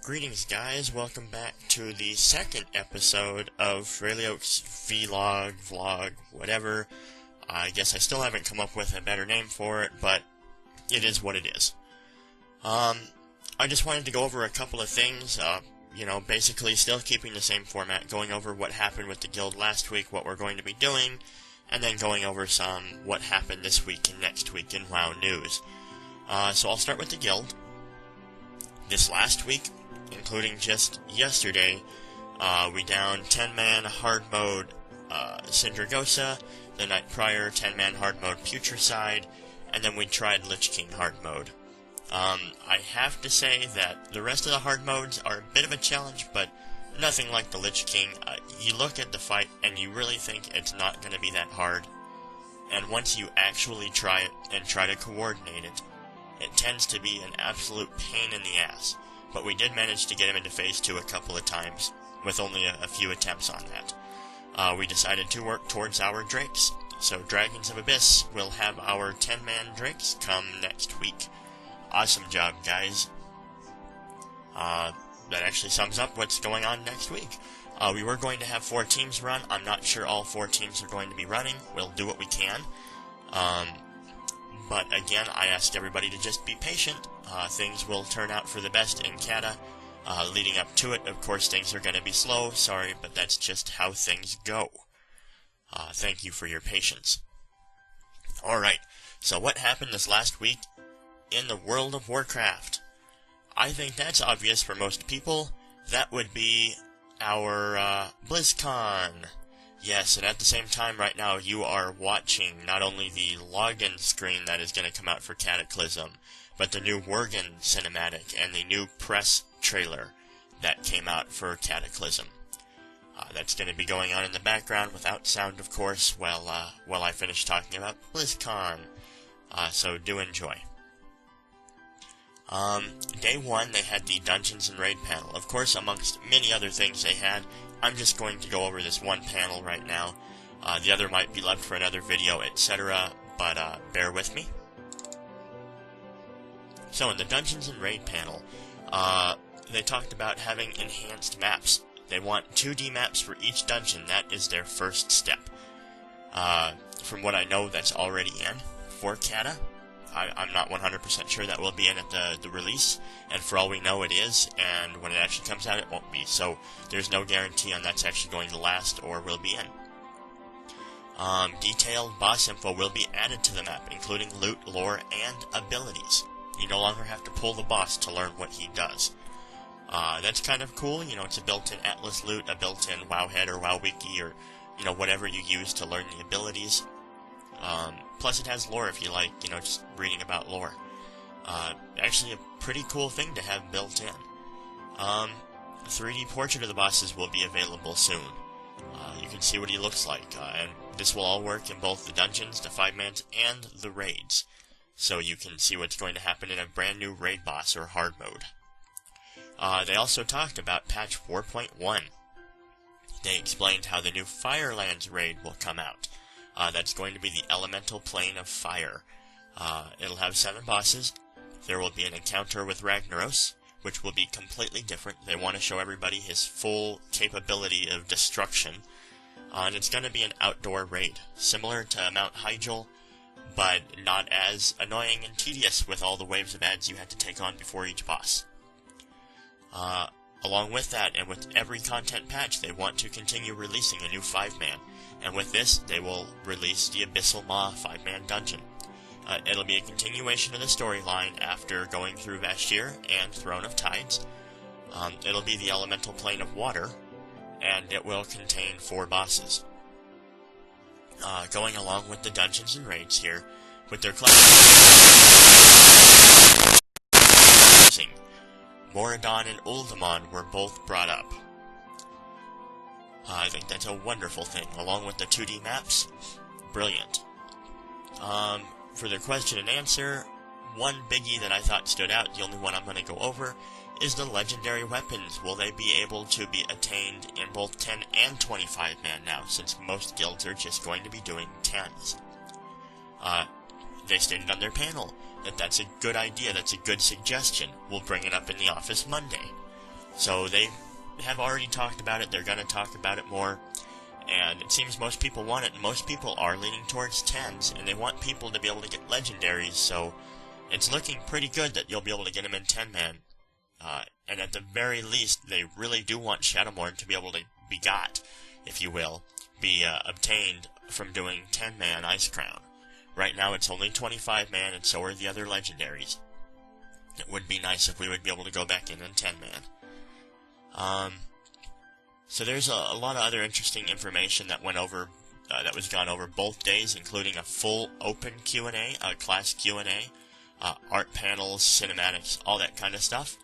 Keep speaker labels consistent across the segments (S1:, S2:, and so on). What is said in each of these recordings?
S1: Greetings, guys. Welcome back to the second episode of Fhraelaok's vlog, whatever. I guess I still haven't come up with a better name for it, but it is what it is. I just wanted to go over a couple of things, basically still keeping the same format, going over what happened with the guild last week, what we're going to be doing, and then going over some what happened this week and next week in WoW news. So I'll start with the guild. This last week, including just yesterday, we downed 10-man hard mode Syndragosa, the night prior 10-man hard mode Putricide, and then we tried Lich King hard mode. I have to say that the rest of the hard modes are a bit of a challenge, but nothing like the Lich King. You look at the fight and you really think it's not going to be that hard, and once you actually try it and try to coordinate it, it tends to be an absolute pain in the ass. But we did manage to get him into Phase 2 a couple of times, with only a few attempts on that. We decided to work towards our Drakes, so Dragons of Abyss will have our 10-man Drakes come next week. Awesome job, guys. That actually sums up what's going on next week. We were going to have 4 teams run. I'm not sure all 4 teams are going to be running. We'll do what we can. But again, I ask everybody to just be patient. Things will turn out for the best in Cata. Leading up to it, of course, things are going to be slow. Sorry, but that's just how things go. Thank you for your patience. Alright, so what happened this last week in the World of Warcraft? I think that's obvious for most people. That would be our BlizzCon. Yes, and at the same time right now you are watching not only the login screen that is going to come out for Cataclysm, but the new Worgen cinematic and the new press trailer that came out for Cataclysm. That's going to be going on in the background without sound, of course, while I finish talking about BlizzCon. So do enjoy. Day 1, they had the Dungeons and Raid panel. Of course, amongst many other things they had, I'm just going to go over this one panel right now. The other might be left for another video, etc., but bear with me. So, in the Dungeons and Raid panel, they talked about having enhanced maps. They want 2D maps for each dungeon. That is their first step. From what I know, that's already in for Cata. I'm not 100% sure that will be in at the release, and for all we know it is, and when it actually comes out it won't be, so there's no guarantee on that's actually going to last or will be in. Detailed boss info will be added to the map, including loot, lore, and abilities. You no longer have to pull the boss to learn what he does. That's kind of cool. It's a built-in Atlas loot, a built-in Wowhead or WowWiki, or whatever you use to learn the abilities. Plus it has lore if you like, just reading about lore. Actually a pretty cool thing to have built in. 3D portrait of the bosses will be available soon. You can see what he looks like, and this will all work in both the dungeons, the 5-mans, and the raids. So you can see what's going to happen in a brand new raid boss or hard mode. They also talked about patch 4.1. They explained how the new Firelands raid will come out. That's going to be the Elemental Plane of Fire. It'll have 7 bosses. There will be an encounter with Ragnaros, which will be completely different. They want to show everybody his full capability of destruction. And it's going to be an outdoor raid, similar to Mount Hyjal, but not as annoying and tedious with all the waves of ads you had to take on before each boss. Along with that, and with every content patch, they want to continue releasing a new 5-man. And with this, they will release the Abyssal Maw 5-man dungeon. It'll be a continuation of the storyline after going through Vashtir and Throne of Tides. It'll be the Elemental Plane of Water, and it will contain 4 bosses. Going along with the dungeons and raids here, with their class Moradon and Uldamon were both brought up. I think that's a wonderful thing, along with the 2D maps. Brilliant. For their question and answer, one biggie that I thought stood out, the only one I'm going to go over, is the legendary weapons. Will they be able to be attained in both 10 and 25-man now, since most guilds are just going to be doing 10s? They stated on their panel that that's a good idea, that's a good suggestion. We'll bring it up in the office Monday. So they have already talked about it, they're going to talk about it more, and it seems most people want it, and most people are leaning towards 10s, and they want people to be able to get legendaries, so it's looking pretty good that you'll be able to get them in 10-man. And at the very least, they really do want Shadowmourne to be able to be got, if you will, be obtained from doing 10-man Ice Crown. Right now it's only 25-man, and so are the other legendaries. It would be nice if we would be able to go back in 10-man. So there's a lot of other interesting information that went over, that was gone over both days, including a full open Q&A, class Q&A, art panels, cinematics, all that kind of stuff.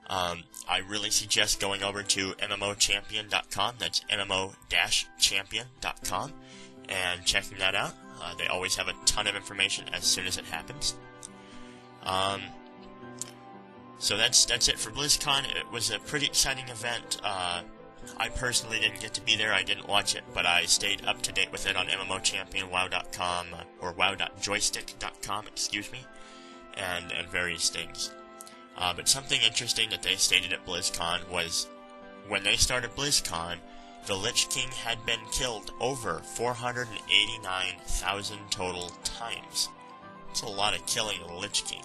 S1: I really suggest going over to mmochampion.com, that's mmo-champion.com, and checking that out. They always have a ton of information as soon as it happens. So that's it for BlizzCon. It was a pretty exciting event. I personally didn't get to be there. I didn't watch it, but I stayed up to date with it on MMOChampion, WoW.com, or WoW.joystick.com, excuse me, and various things. But something interesting that they stated at BlizzCon was, when they started BlizzCon, the Lich King had been killed over 489,000 total times. That's a lot of killing the Lich King.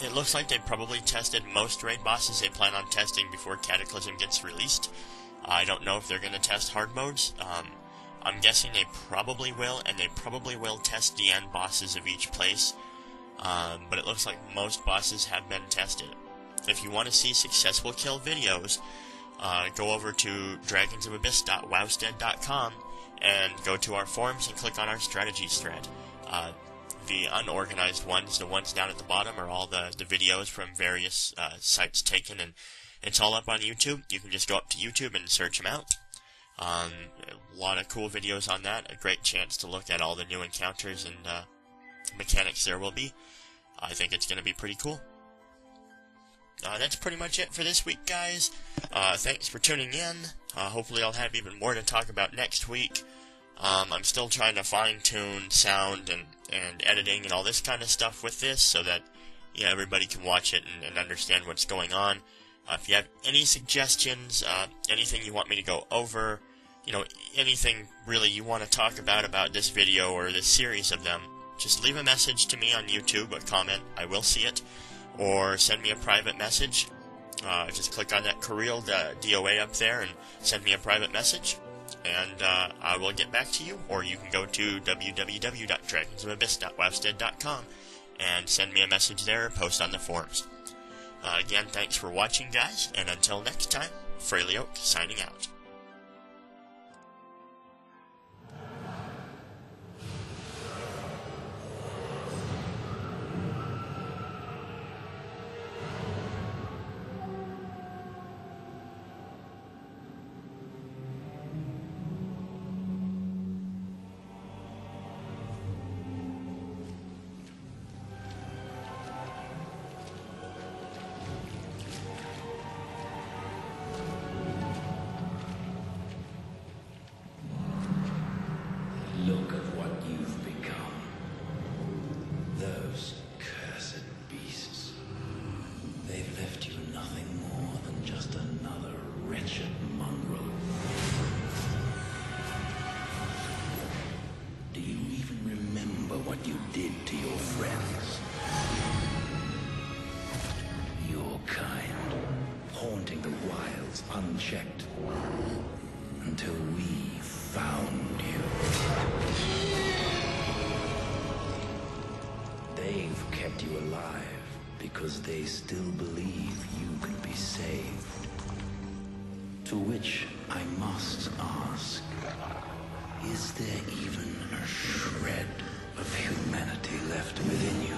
S1: It looks like they probably tested most raid bosses they plan on testing before Cataclysm gets released. I don't know if they're going to test hard modes. I'm guessing they probably will, and they probably will test the end bosses of each place. But it looks like most bosses have been tested. If you want to see successful kill videos, go over to dragonsofabyss.wowstead.com and go to our forums and click on our strategies thread. The unorganized ones, the ones down at the bottom, are all the videos from various sites taken, and it's all up on YouTube. You can just go up to YouTube and search them out. A lot of cool videos on that, a great chance to look at all the new encounters and mechanics there will be. I think it's going to be pretty cool. That's pretty much it for this week, guys. Thanks for tuning in. Hopefully I'll have even more to talk about next week. I'm still trying to fine-tune sound and editing and all this kind of stuff with this so that everybody can watch it and understand what's going on. If you have any suggestions, anything you want me to go over, anything really you want to talk about this video or this series of them, just leave a message to me on YouTube, a comment, I will see it, or send me a private message. Just click on that Kirill DOA up there and send me a private message, and I will get back to you. Or you can go to www.dragonsofabyss.wowstead.com and send me a message there or post on the forums. Again, thanks for watching, guys, and until next time, Fhraelaok signing out.
S2: Look at what you've become. Those cursed beasts. They've left you nothing more than just another wretched mongrel. Do you even remember what you did to your friends? Your kind, haunting the wilds unchecked, until we found you. They've kept you alive because they still believe you can be saved. To which I must ask, is there even a shred of humanity left within you?